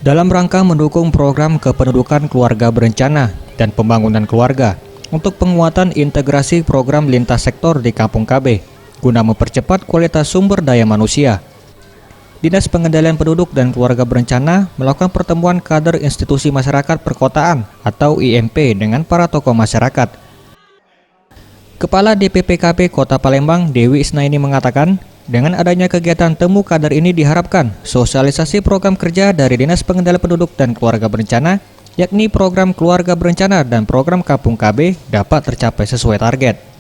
dalam rangka mendukung program kependudukan keluarga berencana dan pembangunan keluarga untuk penguatan integrasi program lintas sektor di Kampung KB guna mempercepat kualitas sumber daya manusia. Dinas Pengendalian Penduduk dan Keluarga Berencana melakukan pertemuan kader institusi masyarakat perkotaan atau IMP dengan para tokoh masyarakat. Kepala DPPKB Kota Palembang Dewi Isnaini mengatakan, dengan adanya kegiatan temu kader ini diharapkan sosialisasi program kerja dari Dinas Pengendalian Penduduk dan Keluarga Berencana, yakni program Keluarga Berencana dan program Kampung KB dapat tercapai sesuai target.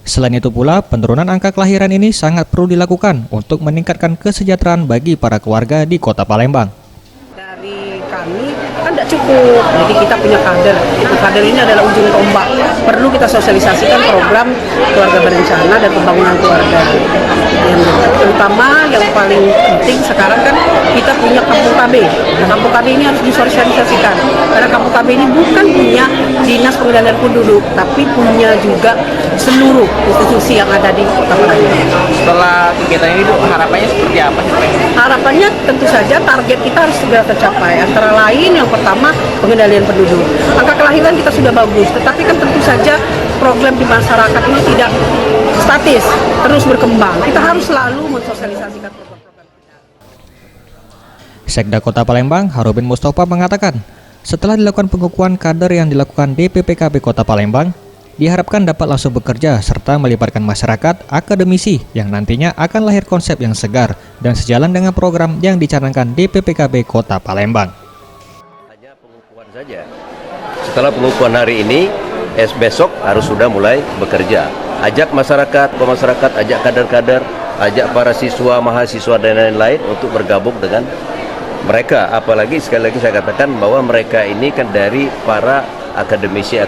Selain itu pula, penurunan angka kelahiran ini sangat perlu dilakukan untuk meningkatkan kesejahteraan bagi para keluarga di Kota Palembang. Dari kami kan tidak cukup, jadi kita punya kader. Itu kader ini adalah ujung tombak. Perlu kita sosialisasikan program keluarga berencana dan pembangunan keluarga. Yang terutama yang paling penting sekarang kan kita punya Kampung KB. Nah, Kampung KB ini harus disosialisasikan karena Kampung KB ini bukan punya Dinas Pengendalian Penduduk, tapi punya juga seluruh institusi yang ada di Kota Palembang. Setelah kegiatan ini, Bu, harapannya seperti apa sih? Harapannya tentu saja target kita harus segera tercapai. Antara lain yang pertama pengendalian penduduk. Angka kelahiran kita sudah bagus, tetapi kan tentu saja problem di masyarakat ini tidak statis, terus berkembang. Kita harus selalu mensosialisasikan program-program kita. Sekda Kota Palembang Harubin Mustafa mengatakan, setelah dilakukan pengukuhan kader yang dilakukan DPPKB Kota Palembang, diharapkan dapat langsung bekerja serta melibatkan masyarakat akademisi yang nantinya akan lahir konsep yang segar dan sejalan dengan program yang dicanangkan DPPKB Kota Palembang. Hanya pengukuhan saja. Setelah pengukuhan hari ini, besok harus sudah mulai bekerja. Ajak masyarakat, ajak kader-kader, ajak para siswa, mahasiswa dan lain-lain untuk bergabung dengan mereka. Apalagi sekali lagi saya katakan bahwa mereka ini kan dari para akademisi.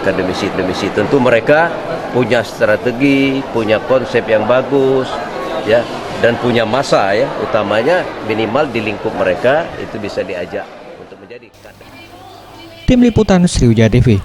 Tentu mereka punya strategi, punya konsep yang bagus, ya, dan punya masa, ya, utamanya minimal di lingkup mereka itu bisa diajak untuk menjadi kader. Tim Liputan Sriwijaya TV.